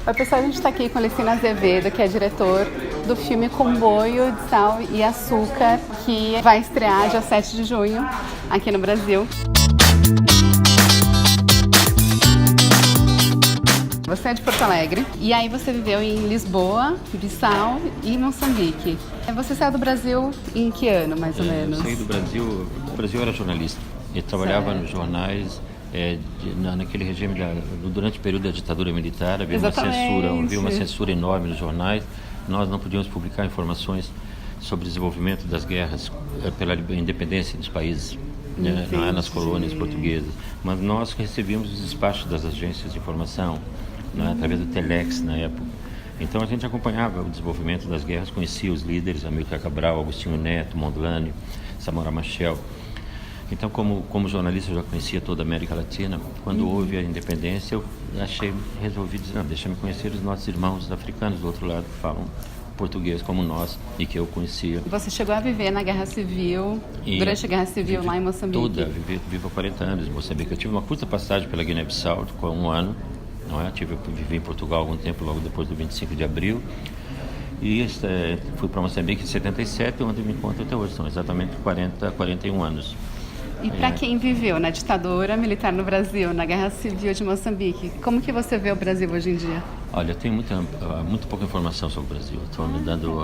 Oi pessoal, a gente está aqui com o Licínio Azevedo, que é diretor do filme Comboio de Sal e Açúcar, que vai estrear dia 7 de junho aqui no Brasil. Você é de Porto Alegre e aí você viveu em Lisboa, Bissau e Moçambique. Você saiu do Brasil em que ano, mais ou menos? Eu saí do Brasil, o Brasil era jornalista. Eu trabalhava nos jornais, naquele regime, durante o período da ditadura militar, havia uma censura enorme nos jornais. Nós não podíamos publicar informações sobre o desenvolvimento das guerras pela independência dos países, né? Não é nas colônias portuguesas. Mas nós recebíamos os despachos das agências de informação, né? Através do Telex na época. Então a gente acompanhava o desenvolvimento das guerras, conhecia os líderes, Amílcar Cabral, Agostinho Neto, Mondlane, Samora Machel. Então, como jornalista, eu já conhecia toda a América Latina. Quando houve a independência, eu resolvi dizer, não, deixa-me conhecer os nossos irmãos africanos do outro lado, que falam português como nós e que eu conhecia. Você chegou a viver na Guerra Civil, durante a Guerra Civil lá em Moçambique? Vivo há 40 anos em Moçambique. Eu tive uma curta passagem pela Guiné-Bissau, com 1 ano, não é? Vivi em Portugal há algum tempo, logo depois do 25 de abril. E fui para Moçambique em 77, onde me encontro até hoje. São exatamente 41 anos. E para quem viveu na ditadura militar no Brasil, na Guerra Civil de Moçambique, como que você vê o Brasil hoje em dia? Olha, eu tenho muito pouca informação sobre o Brasil. Estou me dando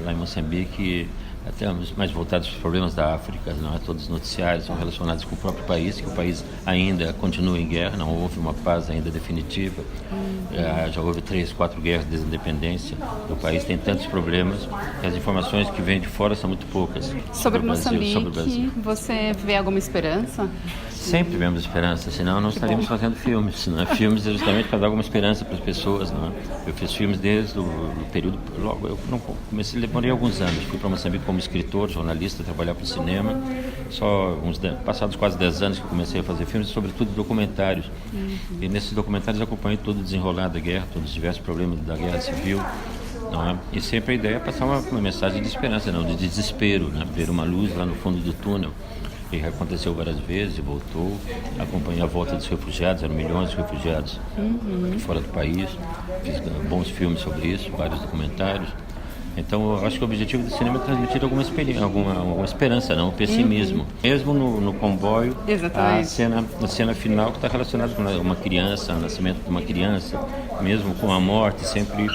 lá em Moçambique, até mais voltados para os problemas da África, não é? Todos os noticiários são relacionados com o próprio país, que o país ainda continua em guerra, não houve uma paz ainda definitiva. Já houve 3, 4 guerras de independência. O país tem tantos problemas que as informações que vêm de fora são muito poucas. Sobre Moçambique, você vê alguma esperança? Sempre vemos esperança, senão não estaríamos fazendo filmes. Né? Filmes é justamente para dar alguma esperança para as pessoas. Né? Eu fiz filmes desde o período, logo eu não comecei, demorei alguns anos. Fui para Moçambique como escritor, jornalista, trabalhar para o cinema. Só passados quase 10 anos que comecei a fazer filmes, sobretudo documentários. E nesses documentários acompanhei todo o desenrolar da guerra, todos os diversos problemas da guerra civil. Não é? E sempre a ideia é passar uma mensagem de esperança, não de desespero, né? Ver uma luz lá no fundo do túnel. E aconteceu várias vezes e voltou. Acompanhei a volta dos refugiados, eram milhões de refugiados fora do país. Fiz bons filmes sobre isso, vários documentários. Então eu acho que o objetivo do cinema é transmitir alguma esperança, não pessimismo. Mesmo no comboio, a cena final que está relacionada com uma criança, o nascimento de uma criança, mesmo com a morte, sempre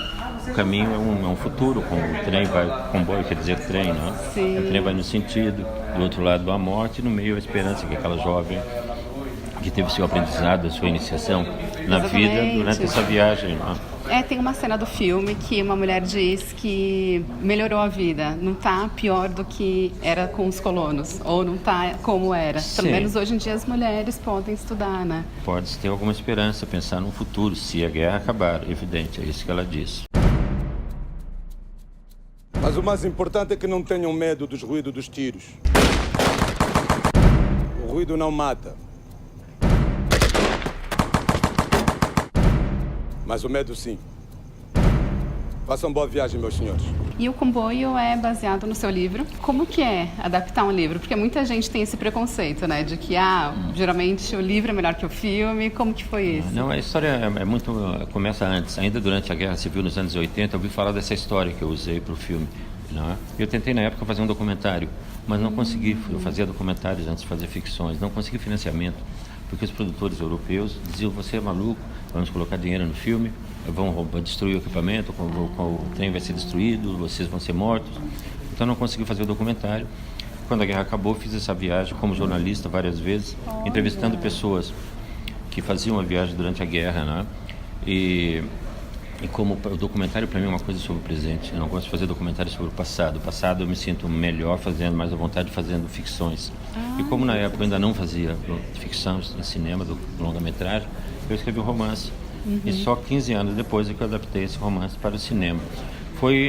o caminho é um futuro, com o trem vai, comboio quer dizer trem, não é? Sim. O trem vai no sentido, do outro lado a morte, no meio a esperança, que aquela jovem que teve seu aprendizado, a sua iniciação na vida durante essa viagem, não é? Tem uma cena do filme que uma mulher diz que melhorou a vida, não está pior do que era com os colonos, ou não está como era. Sim. Pelo menos hoje em dia as mulheres podem estudar, né? Pode ter alguma esperança, pensar no futuro, se a guerra acabar, evidente, é isso que ela diz. Mas o mais importante é que não tenham medo dos ruídos dos tiros. O ruído não mata. Mas o medo sim. Façam boa viagem, meus senhores. E o Comboio é baseado no seu livro. Como que é adaptar um livro? Porque muita gente tem esse preconceito, né? De que, geralmente o livro é melhor que o filme. Como que foi isso? Não, a história começa antes. Ainda durante a Guerra Civil, nos anos 80, eu ouvi falar dessa história que eu usei para o filme. Não é? Eu tentei, na época, fazer um documentário, mas não consegui. Eu fazia documentários antes de fazer ficções. Não consegui financiamento, porque os produtores europeus diziam, você é maluco, vamos colocar dinheiro no filme, vão destruir o equipamento, o trem vai ser destruído, vocês vão ser mortos. Então não consegui fazer o documentário. Quando a guerra acabou, fiz essa viagem como jornalista várias vezes, entrevistando pessoas que faziam a viagem durante a guerra, né? E como o documentário para mim é uma coisa sobre o presente, eu não gosto de fazer documentário sobre o passado. O passado eu me sinto melhor fazendo, mais à vontade fazendo ficções. E como na época eu ainda não fazia ficção em cinema, do longa-metragem, eu escrevi um romance. E só 15 anos depois é que eu adaptei esse romance para o cinema.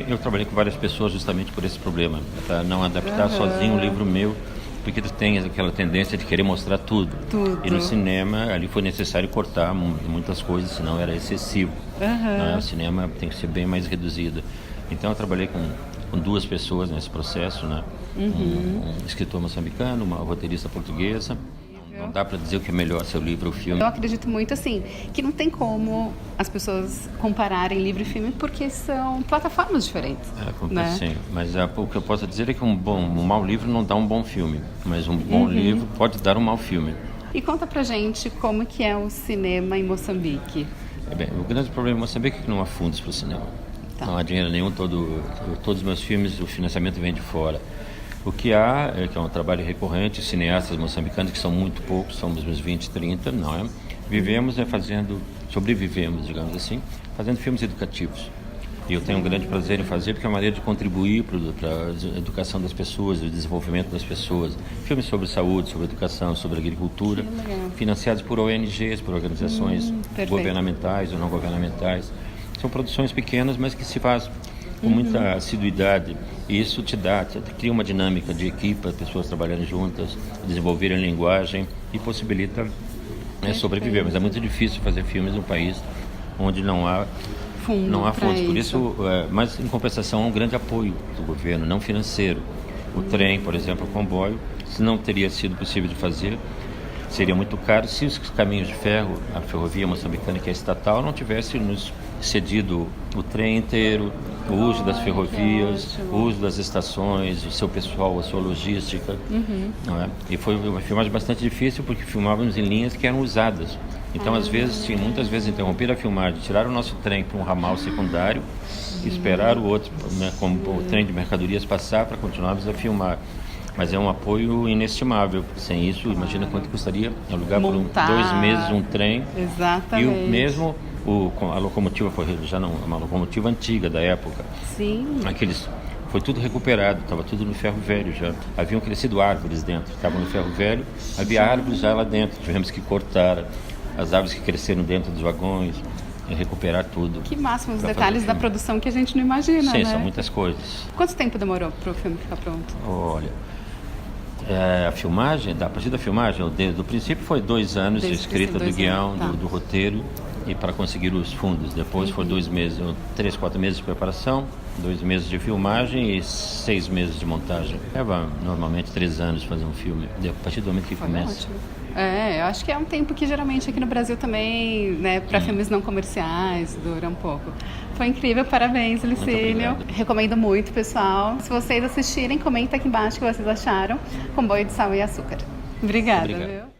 Eu trabalhei com várias pessoas justamente por esse problema, para não adaptar sozinho um livro meu, porque tu tem aquela tendência de querer mostrar tudo. E no cinema, ali foi necessário cortar muitas coisas, senão era excessivo. O cinema tem que ser bem mais reduzido. Então eu trabalhei com 2 pessoas nesse processo, né? Um escritor moçambicano, uma roteirista portuguesa. Não dá para dizer o que é melhor, se é o livro ou o filme. Eu acredito muito, assim, que não tem como as pessoas compararem livro e filme porque são plataformas diferentes. Né? Sim, mas o que eu posso dizer é que um mau livro não dá um bom filme, mas um bom livro pode dar um mau filme. E conta pra gente como que é o cinema em Moçambique. Bem, o grande problema em Moçambique é que não há fundos para o cinema. Tá. Não há dinheiro nenhum, todos os meus filmes, o financiamento vem de fora. O que há é que é um trabalho recorrente, cineastas moçambicanos, que são muito poucos, somos uns 20, 30, não é? Sobrevivemos, digamos assim, fazendo filmes educativos. E eu tenho um grande prazer em fazer, porque é uma maneira de contribuir para a educação das pessoas, o desenvolvimento das pessoas. Filmes sobre saúde, sobre educação, sobre agricultura, financiados por ONGs, por organizações governamentais ou não governamentais. São produções pequenas, mas que se faz com muita assiduidade. E isso cria uma dinâmica de equipe, pessoas trabalhando juntas, desenvolverem linguagem e possibilita sobreviver. Mas é muito difícil fazer filmes num país onde não há fundos. Por isso, mas em compensação há um grande apoio do governo, não financeiro. O trem, por exemplo, o comboio, se não teria sido possível de fazer, seria muito caro se os caminhos de ferro, a ferrovia moçambicana, que é estatal, não tivesse nos cedido o trem inteiro, o uso das ferrovias, o uso das estações, o seu pessoal, a sua logística. Não é? E foi uma filmagem bastante difícil porque filmávamos em linhas que eram usadas. Então, muitas vezes interromper a filmagem, tirar o nosso trem para um ramal secundário, esperar o outro, como o trem de mercadorias passar para continuarmos a filmar. Mas é um apoio inestimável. Sem isso, imagina quanto custaria alugar por 2 meses um trem. Exatamente. E mesmo a locomotiva foi já não, uma locomotiva antiga da época. Sim. Foi tudo recuperado, estava tudo no ferro velho já. Haviam crescido árvores dentro, estavam no ferro velho, havia árvores já lá dentro. Tivemos que cortar as árvores que cresceram dentro dos vagões, recuperar tudo. Que máximo, os detalhes da produção que a gente não imagina, Sim, né? São muitas coisas. Quanto tempo demorou para o filme ficar pronto? Olha, a filmagem, a partir da filmagem, desde o princípio foi 2 anos de escrita do guião, do roteiro, e para conseguir os fundos. Depois foi 2 meses, 3, 4 meses de preparação, 2 meses de filmagem e 6 meses de montagem. Leva normalmente 3 anos fazer um filme, a partir do momento que começa. Ótimo. Eu acho que é um tempo que geralmente aqui no Brasil também, né, para filmes não comerciais, dura um pouco. Foi incrível, parabéns, Licínio. Recomendo muito, pessoal. Se vocês assistirem, comenta aqui embaixo o que vocês acharam. Comboio de Sal e Açúcar. Obrigada, viu?